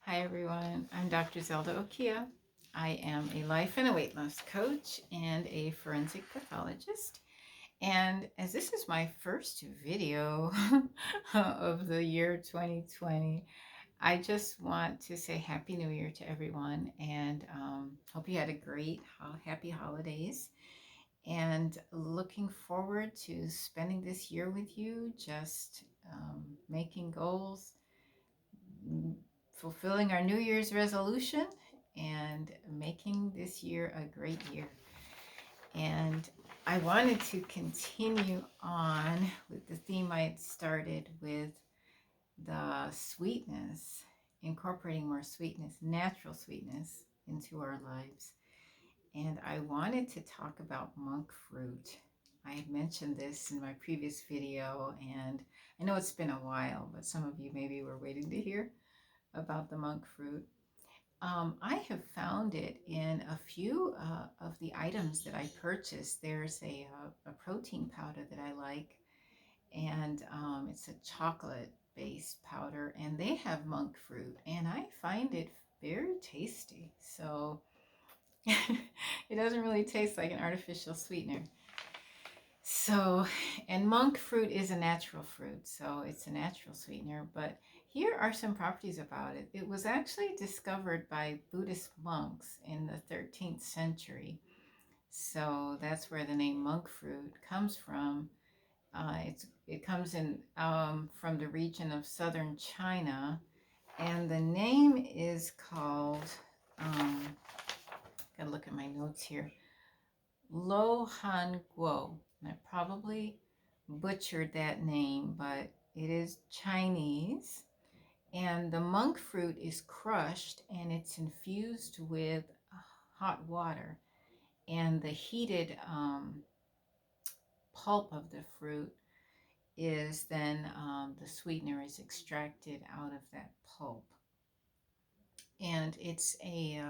Hi everyone, I'm Dr. Zelda Okia. I am a life and a weight loss coach and a forensic pathologist. And as this is my first video of the year 2020, I just want to say Happy New Year to everyone and hope you had a great, happy holidays. And looking forward to spending this year with you, just making goals, fulfilling our New Year's resolution, and making this year a great year. And I wanted to continue on with the theme I had started with, the sweetness, incorporating more sweetness, natural sweetness into our lives. And I wanted to talk about monk fruit. I had mentioned this in my previous video, and I know it's been a while, but some of you maybe were waiting to hear about the monk fruit. I have found it in a few of the items that I purchased. There's a protein powder that I like, and it's a chocolate-based powder, and they have monk fruit, and I find it very tasty. So it doesn't really taste like an artificial sweetener. So, and monk fruit is a natural fruit, so it's a natural sweetener, but here are some properties about it. It was actually discovered by Buddhist monks in the 13th century. So that's where the name monk fruit comes from. It comes in from the region of southern China, and the name is called, gotta look at my notes here, Lo Han Guo. I probably butchered that name, but it is Chinese. And the monk fruit is crushed and it's infused with hot water. And the heated pulp of the fruit is then the sweetener is extracted out of that pulp. And it's a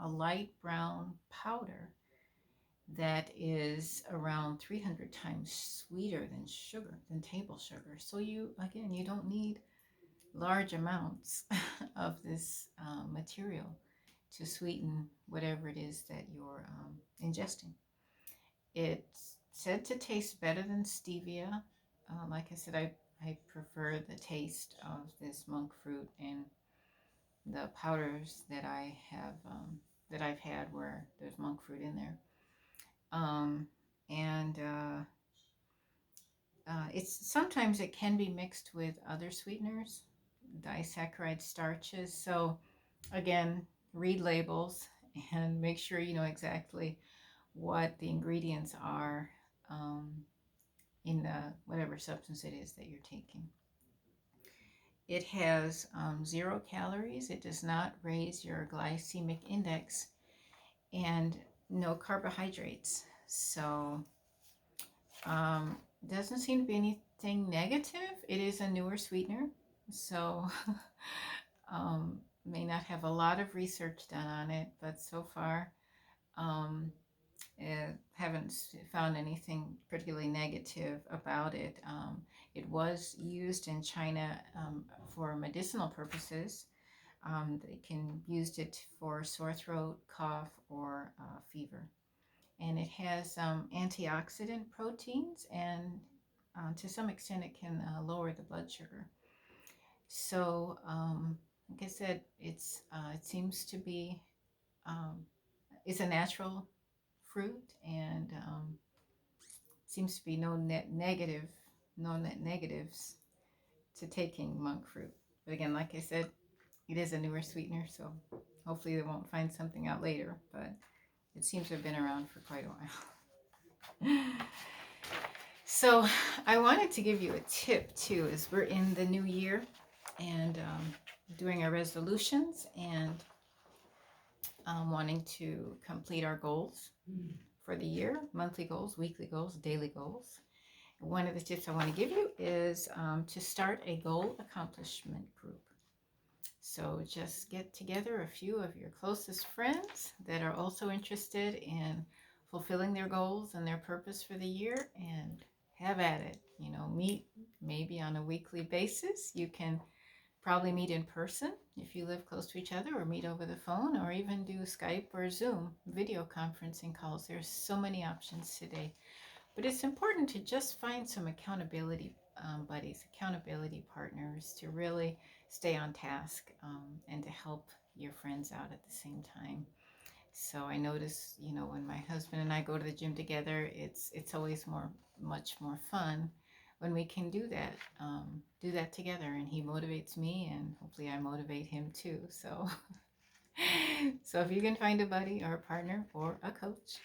light brown powder that is around 300 times sweeter than sugar, than table sugar. So you don't need large amounts of this material to sweeten whatever it is that you're ingesting. It's said to taste better than stevia. Like I said, I prefer the taste of this monk fruit, and the powders that I have that I've had where there's monk fruit in there. Um, and It's sometimes it can be mixed with other sweeteners, disaccharide starches. So again, read labels and make sure you know exactly what the ingredients are in whatever substance it is that you're taking. It has 0 calories. It does not raise your glycemic index, and no carbohydrates. So doesn't seem to be anything negative. It is a newer sweetener, so may not have a lot of research done on it, but so far haven't found anything particularly negative about it. It was used in China for medicinal purposes. They can use it for sore throat, cough, or fever. And it has antioxidant proteins, and to some extent it can lower the blood sugar. So like I said, it seems to be it's a natural fruit, and seems to be no net negatives to taking monk fruit. But again, like I said, it is a newer sweetener, so hopefully they won't find something out later, but it seems to have been around for quite a while. So I wanted to give you a tip too, as we're in the new year and doing our resolutions and wanting to complete our goals for the year, monthly goals, weekly goals, daily goals. One of the tips I want to give you is to start a goal accomplishment group. So just get together a few of your closest friends that are also interested in fulfilling their goals and their purpose for the year, and have at it. You know, meet maybe on a weekly basis. You can Probably meet in person if you live close to each other, or meet over the phone, or even do Skype or Zoom video conferencing calls. There's so many options today. But it's important to just find some accountability buddies, accountability partners to really stay on task, and to help your friends out at the same time. So I notice, when my husband and I go to the gym together, it's always much more fun when we can do that together. And he motivates me, and hopefully I motivate him too. So, so if you can find a buddy or a partner or a coach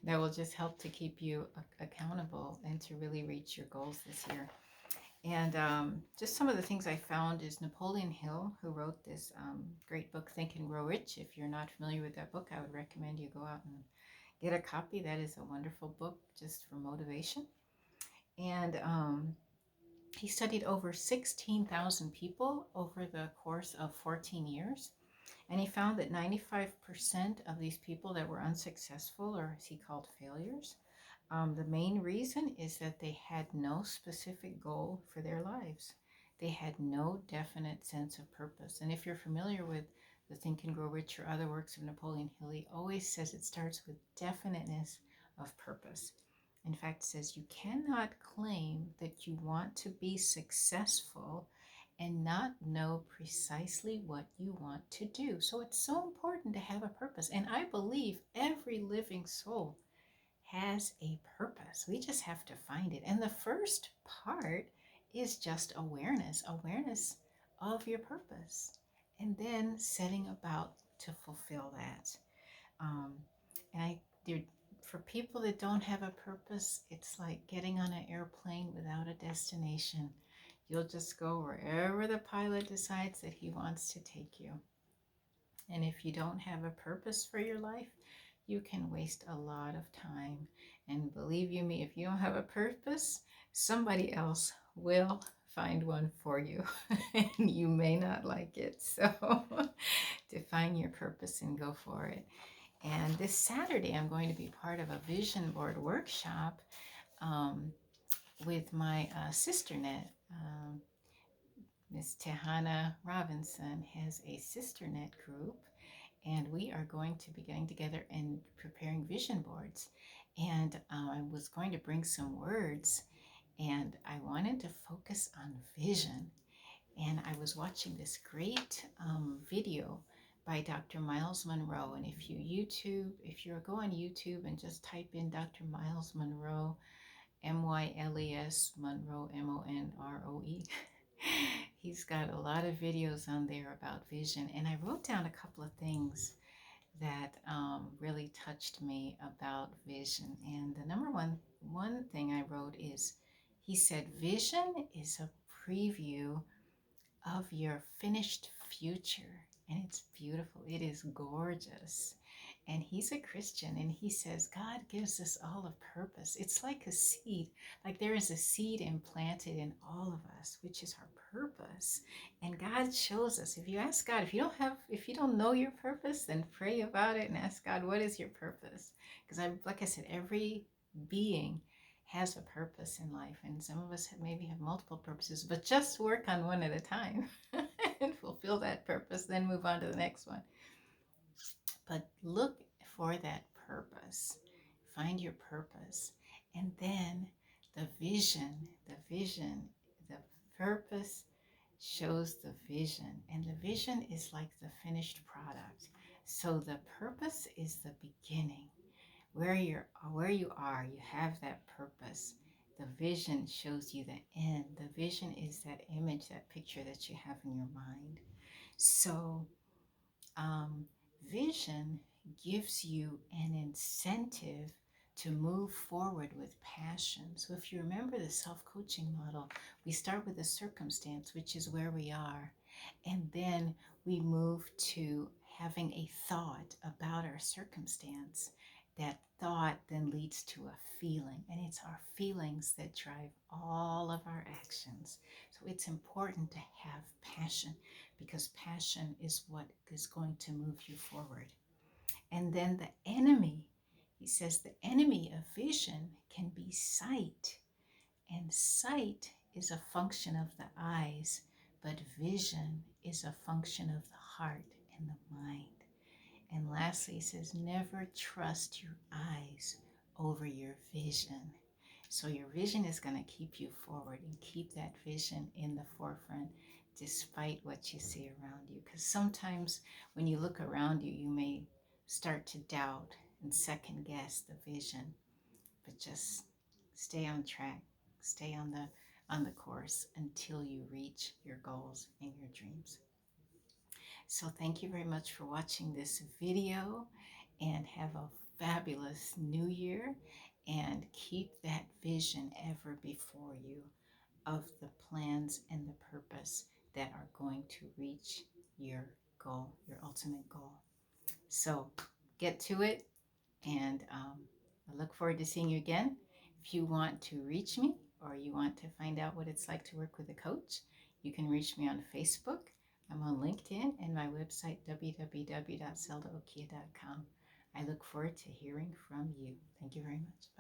that will just help to keep you accountable and to really reach your goals this year. And just some of the things I found is Napoleon Hill, who wrote this great book, Think and Grow Rich. If you're not familiar with that book, I would recommend you go out and get a copy. That is a wonderful book just for motivation. And he studied over 16,000 people over the course of 14 years. And he found that 95% of these people that were unsuccessful, or as he called failures, the main reason is that they had no specific goal for their lives. They had no definite sense of purpose. And if you're familiar with the Think and Grow Rich or other works of Napoleon Hill, he always says it starts with definiteness of purpose. In fact, it says you cannot claim that you want to be successful and not know precisely what you want to do. So it's so important to have a purpose. And I believe every living soul has a purpose. We just have to find it. And the first part is just awareness of your purpose, and then setting about to fulfill that. Um, and for people that don't have a purpose, it's like getting on an airplane without a destination. You'll just go wherever the pilot decides that he wants to take you. And if you don't have a purpose for your life, you can waste a lot of time. And believe you me, if you don't have a purpose, somebody else will find one for you. And you may not like it. So to find your purpose and go for it. And this Saturday, I'm going to be part of a vision board workshop with my sister net. Miss Tehana Robinson has a sister net group, and we are going to be getting together and preparing vision boards. And I was going to bring some words, and I wanted to focus on vision. And I was watching this great video by Dr. Miles Monroe. And if you go on YouTube and just type in Dr. Miles Monroe, Myles Monroe, Monroe, he's got a lot of videos on there about vision. And I wrote down a couple of things that really touched me about vision. And the number one thing I wrote is, he said, vision is a preview of your finished future. And it's beautiful. It is gorgeous. And he's a Christian, and he says God gives us all a purpose. It's like a seed. Like there is a seed implanted in all of us, which is our purpose. And God shows us. If you ask God, if you don't know your purpose, then pray about it and ask God, what is your purpose? Because like I said, every being has a purpose in life, and some of us maybe have multiple purposes, but just work on one at a time and fulfill that purpose, then move on to the next one. But look for that purpose, find your purpose, and then the purpose shows the vision, and the vision is like the finished product. So the purpose is the beginning. Where you are, you have that purpose. The vision shows you the end. The vision is that image, that picture that you have in your mind. So vision gives you an incentive to move forward with passion. So if you remember the self-coaching model, we start with a circumstance, which is where we are, and then we move to having a thought about our circumstance. That thought then leads to a feeling, and it's our feelings that drive all of our actions. So it's important to have passion, because passion is what is going to move you forward. And then the enemy, he says the enemy of vision can be sight. And sight is a function of the eyes, but vision is a function of the heart and the mind. And lastly, it says, never trust your eyes over your vision. So your vision is going to keep you forward and keep that vision in the forefront despite what you see around you. Because sometimes when you look around you, you may start to doubt and second guess the vision, but just stay on track, stay on the course until you reach your goals and your dreams. So thank you very much for watching this video, and have a fabulous new year, and keep that vision ever before you of the plans and the purpose that are going to reach your goal, your ultimate goal. So get to it, and I look forward to seeing you again. If you want to reach me, or you want to find out what it's like to work with a coach, you can reach me on Facebook. I'm on LinkedIn, and my website, www.zeldaokia.com. I look forward to hearing from you. Thank you very much.